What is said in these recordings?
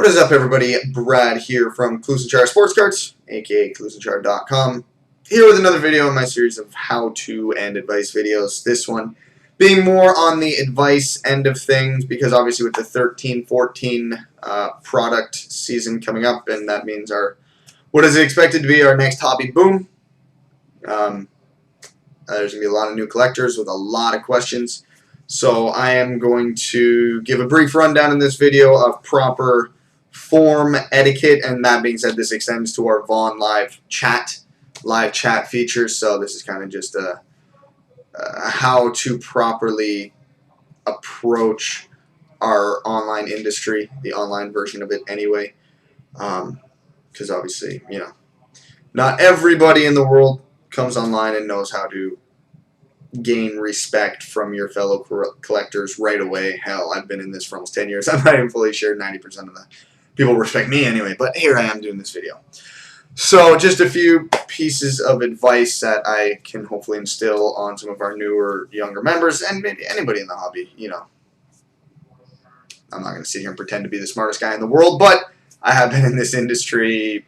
What is up, everybody? Brad here from CloutsnChara Sports Cards, aka CloutsnChara.com, here with another video in my series of how-to and advice videos. This one being more on the advice end of things, because obviously with the 13-14 product season coming up, and that means what is expected to be our next hobby boom. There's going to be a lot of new collectors with a lot of questions. So I am going to give a brief rundown in this video of proper form etiquette, and that being said, this extends to our Vaughn live chat feature. So this is kind of just a how to properly approach our online industry, the online version of it anyway, because obviously, you know, not everybody in the world comes online and knows how to gain respect from your fellow collectors right away. Hell, I've been in this for almost 10 years. I'm not even fully sure 90% of the people respect me anyway, but here I am doing this video. So just a few pieces of advice that I can hopefully instill on some of our newer, younger members, and maybe anybody in the hobby. You know, I'm not going to sit here and pretend to be the smartest guy in the world, but I have been in this industry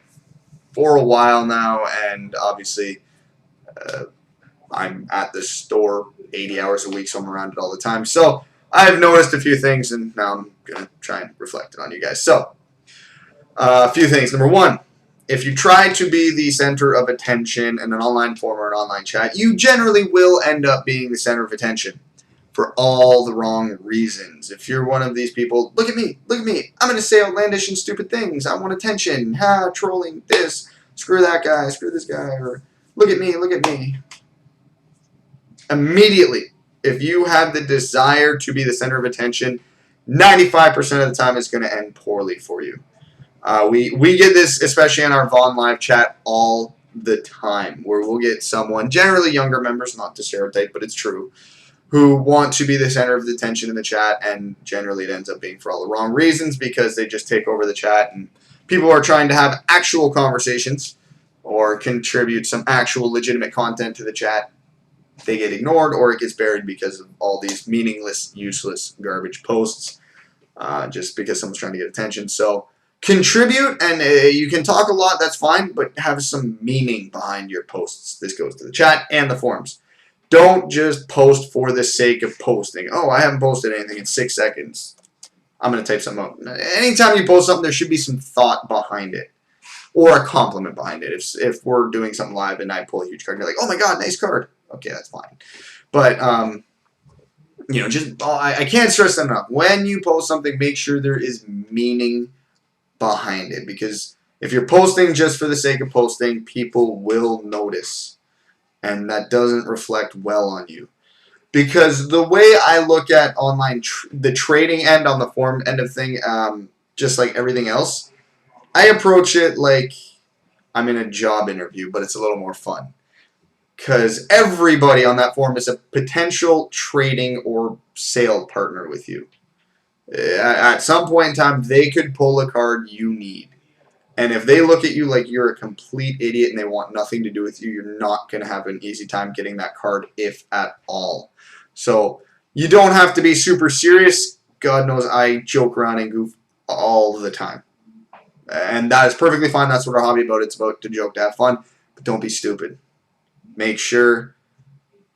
for a while now, and obviously I'm at the store 80 hours a week, so I'm around it all the time. So I've noticed a few things, and now I'm going to try and reflect it on you guys. So a few things. Number one, if you try to be the center of attention in an online forum or an online chat, you generally will end up being the center of attention for all the wrong reasons. If you're one of these people, look at me, I'm going to say outlandish and stupid things. I want attention. Ha, trolling this. Screw that guy. Screw this guy. Or look at me, look at me. Immediately, if you have the desire to be the center of attention, 95% of the time it's going to end poorly for you. We get this, especially in our Vaughn live chat, all the time, where we'll get someone, generally younger members, not to stereotype, but it's true, who want to be the center of the attention in the chat, and generally it ends up being for all the wrong reasons, because they just take over the chat, and people are trying to have actual conversations or contribute some actual legitimate content to the chat. They get ignored, or it gets buried because of all these meaningless, useless, garbage posts, just because someone's trying to get attention. So contribute, and you can talk a lot, that's fine, but have some meaning behind your posts. This goes to the chat and the forums. Don't just post for the sake of posting. Oh, I haven't posted anything in 6 seconds. I'm going to type something out. Anytime you post something, there should be some thought behind it, or a compliment behind it. If we're doing something live and I pull a huge card, and you're like, oh my god, nice card. Okay, that's fine. But, you know, just I can't stress that enough. When you post something, make sure there is meaning behind it. Because if you're posting just for the sake of posting, people will notice. And that doesn't reflect well on you. Because the way I look at online, the trading end on the forum end of thing, just like everything else, I approach it like I'm in a job interview, but it's a little more fun. Because everybody on that forum is a potential trading or sale partner with you. At some point in time, they could pull a card you need. And if they look at you like you're a complete idiot and they want nothing to do with you, you're not going to have an easy time getting that card, if at all. So you don't have to be super serious. God knows I joke around and goof all the time. And that is perfectly fine. That's what our hobby about. It's about to joke, to have fun. But don't be stupid. Make sure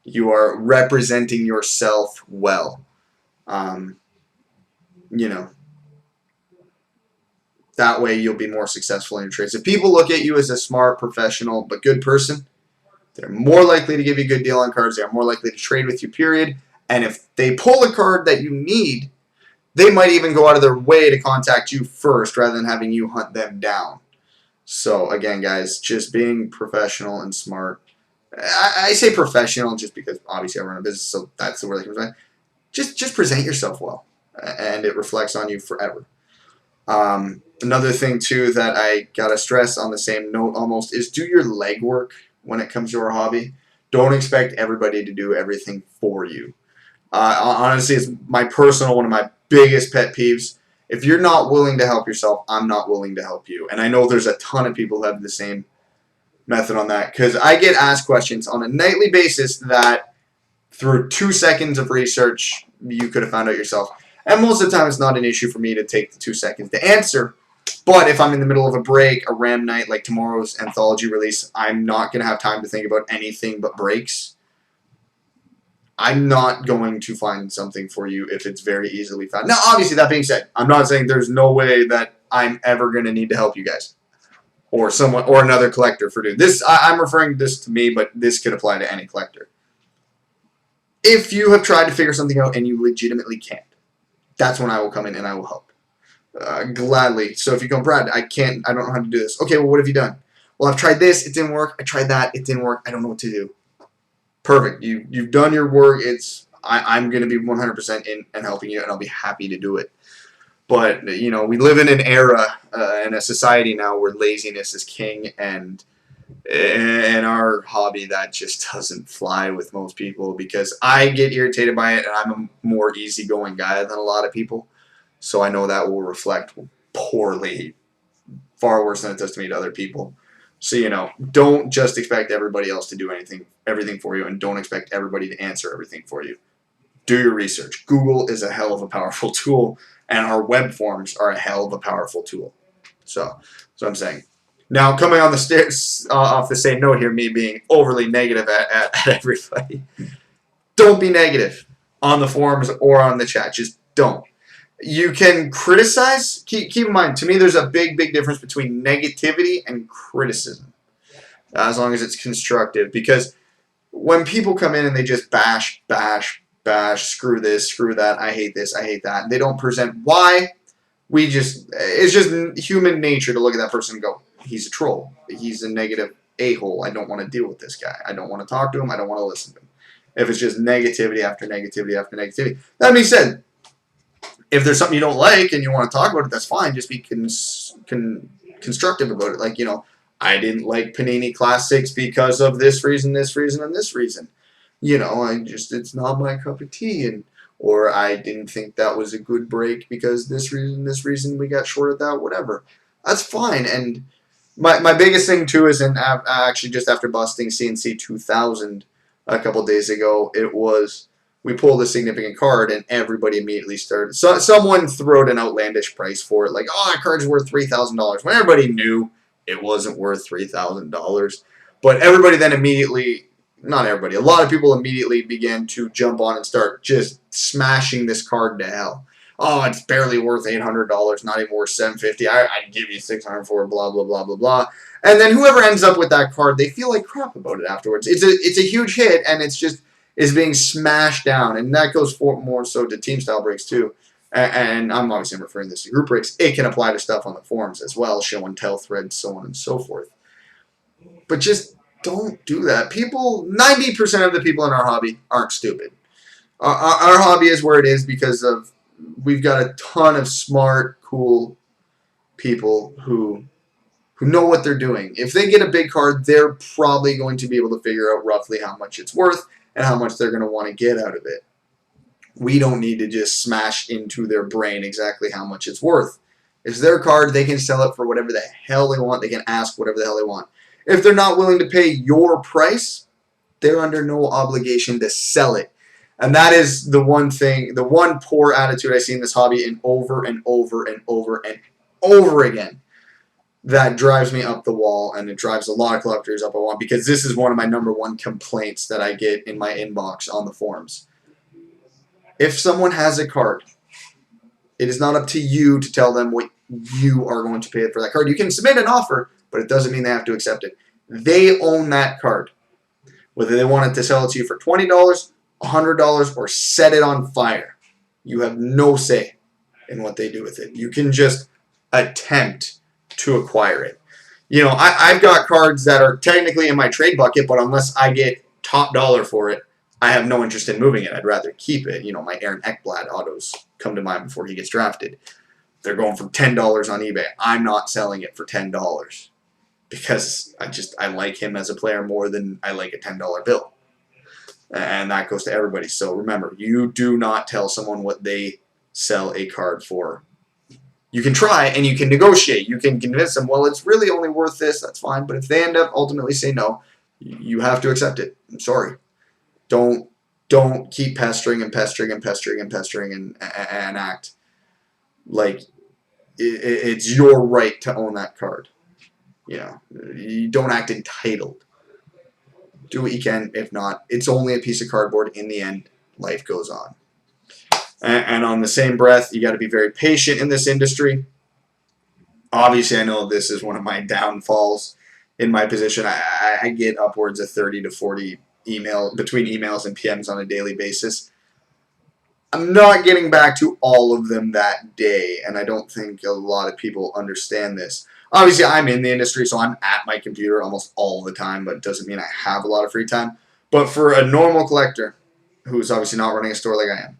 you are representing yourself well. You know, that way you'll be more successful in your trades. If people look at you as a smart, professional, but good person, they're more likely to give you a good deal on cards. They're more likely to trade with you, period. And if they pull a card that you need, they might even go out of their way to contact you first rather than having you hunt them down. So, again, guys, just being professional and smart. I say professional just because obviously I run a business, so that's the word that comes to mind. Just present yourself well, and it reflects on you forever. Another thing too that I gotta stress on the same note almost is do your legwork when it comes to our hobby. Don't expect everybody to do everything for you. Honestly, it's my personal one of my biggest pet peeves. If you're not willing to help yourself, I'm not willing to help you. And I know there's a ton of people who have the same method on that, because I get asked questions on a nightly basis that through 2 seconds of research you could have found out yourself. And most of the time it's not an issue for me to take the 2 seconds to answer, But if I'm in the middle of a break, a RAM night like tomorrow's anthology release, I'm not going to have time to think about anything but breaks. I'm not going to find something for you if it's very easily found. Now, obviously, that being said, I'm not saying there's no way that I'm ever going to need to help you guys or someone or another collector for doing this. I'm referring this to me, but this could apply to any collector. If you have tried to figure something out and you legitimately can't, that's when I will come in and I will help. Gladly. So if you go, Brad, I don't know how to do this. Okay, well, what have you done? Well, I've tried this, it didn't work. I tried that, it didn't work. I don't know what to do. Perfect. You've done your work. I'm going to be 100% in and helping you, and I'll be happy to do it. But we live in an era and a society now where laziness is king, and in our hobby that just doesn't fly with most people because I get irritated by it, and I'm a more easygoing guy than a lot of people. So I know that will reflect poorly, far worse than it does to me to other people. So don't just expect everybody else to do everything for you, and don't expect everybody to answer everything for you. Do your research. Google is a hell of a powerful tool, and our web forms are a hell of a powerful tool. So I'm saying. Now, coming on the stairs off the same note here, me being overly negative at everybody, don't be negative on the forums or on the chat. Just don't. You can criticize. Keep in mind, to me, there's a big difference between negativity and criticism, as long as it's constructive. Because when people come in and they just bash, screw this, screw that, I hate this, I hate that, and they don't present why, it's just human nature to look at that person and go, he's a troll. He's a negative a-hole. I don't want to deal with this guy. I don't want to talk to him. I don't want to listen to him. If it's just negativity after negativity after negativity. That being said, if there's something you don't like and you want to talk about it, that's fine. Just be constructive about it. Like, I didn't like Panini Classics because of this reason, and this reason. It's not my cup of tea. Or I didn't think that was a good break because this reason, we got short of that, whatever. That's fine. And my biggest thing, too, is actually just after busting CNC 2000 a couple days ago, we pulled a significant card and everybody immediately started. So someone threw out an outlandish price for it, like, oh, that card's worth $3,000, when everybody knew it wasn't worth $3,000. But everybody then immediately, not everybody, a lot of people immediately began to jump on and start just smashing this card to hell. Oh, it's barely worth $800, not even worth $750. I'd give you $600 for it, blah, blah, blah, blah, blah. And then whoever ends up with that card, they feel like crap about it afterwards. It's a huge hit, and it's just is being smashed down, and that goes for more so to team style breaks too. And I'm obviously referring this to group breaks. It can apply to stuff on the forums as well, show and tell threads, so on and so forth. But just don't do that. 90% of the people in our hobby aren't stupid. Our hobby is where it is because we've got a ton of smart, cool people who know what they're doing. If they get a big card, they're probably going to be able to figure out roughly how much it's worth and how much they're going to want to get out of it. We don't need to just smash into their brain exactly how much it's worth. It's their card. They can sell it for whatever the hell they want. They can ask whatever the hell they want. If they're not willing to pay your price, they're under no obligation to sell it. And that is the one thing, the one poor attitude I see in this hobby, and over and over and over and over again, that drives me up the wall, and it drives a lot of collectors up the wall, because this is one of my number one complaints that I get in my inbox on the forums. If someone has a card, it is not up to you to tell them what you are going to pay for that card. You can submit an offer, but it doesn't mean they have to accept it. They own that card. Whether they want it to sell it to you for $20, $100, or set it on fire, you have no say in what they do with it. You can just attempt to acquire it. I've got cards that are technically in my trade bucket, but unless I get top dollar for it, I have no interest in moving it. I'd rather keep it. My Aaron Ekblad autos come to mind before he gets drafted. They're going for $10 on eBay. I'm not selling it for $10 because I like him as a player more than I like a $10 bill. And that goes to everybody. So remember, you do not tell someone what they sell a card for. You can try and you can negotiate. You can convince them, well, it's really only worth this. That's fine. But if they end up ultimately saying no, you have to accept it. I'm sorry. Don't keep pestering and act like it's your right to own that card. You know, you don't act entitled. Do what you can. If not, it's only a piece of cardboard. In the end, life goes on. And on the same breath, you got to be very patient in this industry. Obviously, I know this is one of my downfalls in my position. I get upwards of 30 to 40 between emails and PMs on a daily basis. I'm not getting back to all of them that day, and I don't think a lot of people understand this. Obviously, I'm in the industry, so I'm at my computer almost all the time, but it doesn't mean I have a lot of free time. But for a normal collector, who's obviously not running a store like I am,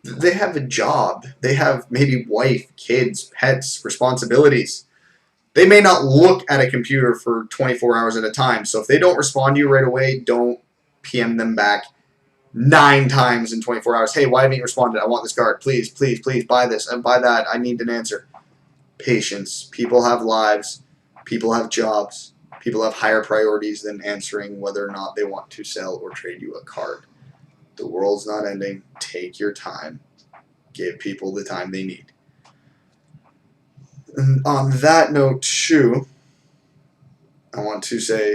they have a job. They have maybe wife, kids, pets, responsibilities. They may not look at a computer for 24 hours at a time. So if they don't respond to you right away, don't PM them back 9 times in 24 hours. Hey, why haven't you responded? I want this card. Please, please, please buy this and buy that. I need an answer. Patience. People have lives. People have jobs. People have higher priorities than answering whether or not they want to sell or trade you a card. The world's not ending. Take your time. Give people the time they need. And on that note, too, I want to say,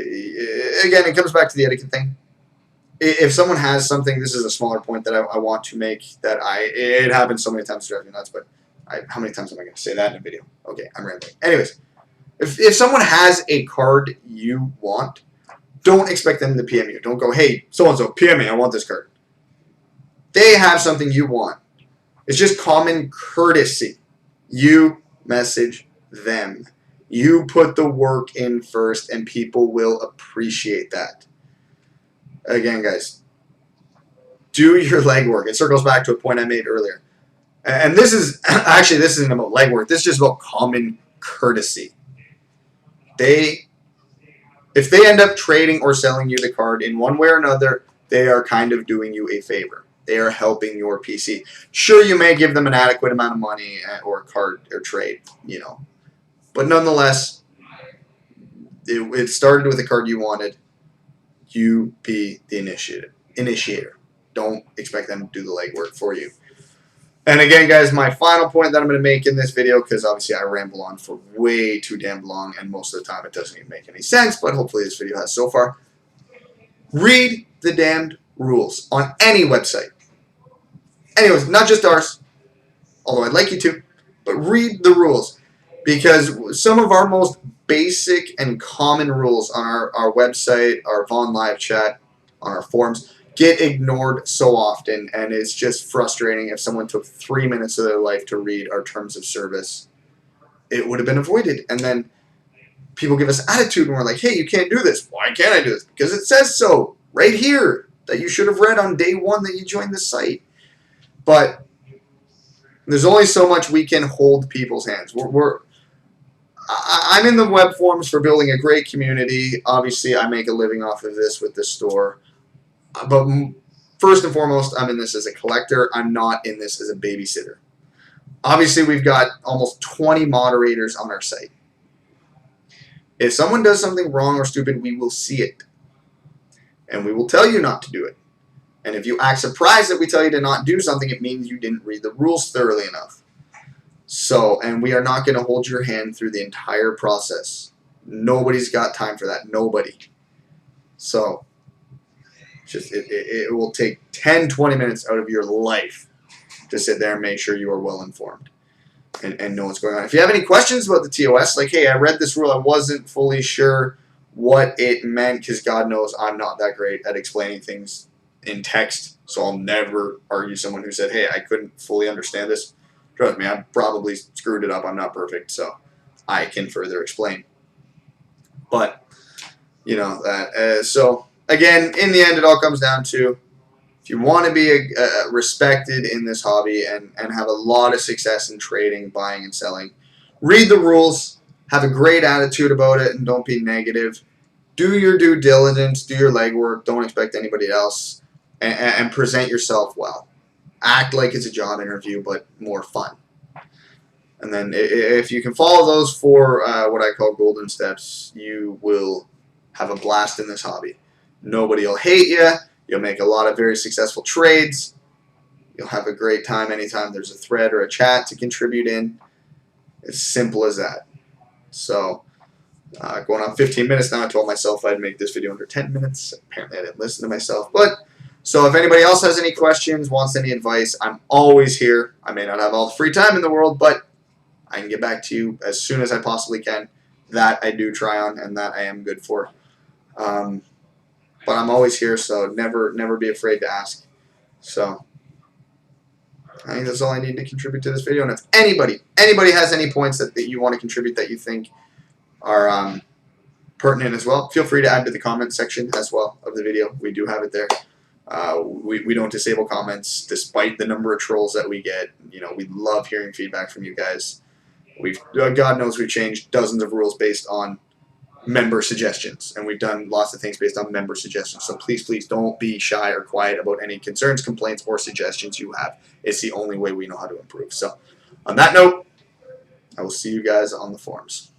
again, it comes back to the etiquette thing. If someone has something, this is a smaller point that I want to make, that it happens so many times to drive me nuts, but how many times am I going to say that in a video? Okay, I'm rambling. Anyways, if someone has a card you want, don't expect them to PM you. Don't go, hey, so-and-so, PM me, I want this card. They have something you want. It's just common courtesy. You message them. You put the work in first, and people will appreciate that. Again, guys, do your legwork. It circles back to a point I made earlier. And this is, actually, this isn't about legwork. This is just about common courtesy. If they end up trading or selling you the card in one way or another, they are kind of doing you a favor. They are helping your PC. Sure, you may give them an adequate amount of money or card or trade, you know. But nonetheless, it started with a card you wanted. You be the initiator. Don't expect them to do the legwork for you. And again, guys, my final point that I'm going to make in this video, because obviously I ramble on for way too damn long, and most of the time it doesn't even make any sense, but hopefully this video has so far. Read the damned rules on any website. Anyways, not just ours, although I'd like you to, but read the rules. Because some of our most basic and common rules on our website, our Vaughn live chat, on our forums, get ignored so often, and it's just frustrating. If someone took 3 minutes of their life to read our terms of service, it would have been avoided. And then people give us attitude, and we're like, hey, you can't do this. Why can't I do this? Because it says so right here that you should have read on day 1 that you joined the site. But there's only so much we can hold people's hands. I'm in the web forums for building a great community. Obviously, I make a living off of this with this store. But first and foremost, I'm in this as a collector. I'm not in this as a babysitter. Obviously, we've got almost 20 moderators on our site. If someone does something wrong or stupid, we will see it. And we will tell you not to do it. And if you act surprised that we tell you to not do something, it means you didn't read the rules thoroughly enough. So, and we are not going to hold your hand through the entire process. Nobody's got time for that. Nobody. So, just it will take 10, 20 minutes out of your life to sit there and make sure you are well informed and know what's going on. If you have any questions about the TOS, like, hey, I read this rule, I wasn't fully sure what it meant, because God knows I'm not that great at explaining things in text, so I'll never argue someone who said, hey, I couldn't fully understand this. Trust me, I probably screwed it up. I'm not perfect, so I can further explain. But, you know, that. So, again, in the end, it all comes down to, if you want to be respected in this hobby and have a lot of success in trading, buying, and selling, read the rules, have a great attitude about it, and don't be negative. Do your due diligence, do your legwork, don't expect anybody else, and present yourself well. Act like it's a job interview, but more fun. And then if you can follow those 4 what I call golden steps, you will have a blast in this hobby. Nobody will hate you. You'll make a lot of very successful trades. You'll have a great time anytime there's a thread or a chat to contribute in. As simple as that. So, going on 15 minutes now. I told myself I'd make this video under 10 minutes. Apparently, I didn't listen to myself. But, so if anybody else has any questions, wants any advice, I'm always here. I may not have all the free time in the world, but I can get back to you as soon as I possibly can. That I do try on, and that I am good for. But I'm always here, so never be afraid to ask. So, I think that's all I need to contribute to this video. And if anybody has any points that you want to contribute that you think are pertinent as well, feel free to add to the comment section as well of the video. We do have it there. We don't disable comments despite the number of trolls that we get. You know, we love hearing feedback from you guys. God knows we've changed dozens of rules based on member suggestions, and we've done lots of things based on member suggestions. So please don't be shy or quiet about any concerns, complaints, or suggestions you have. It's the only way we know how to improve. So on that note, I will see you guys on the forums.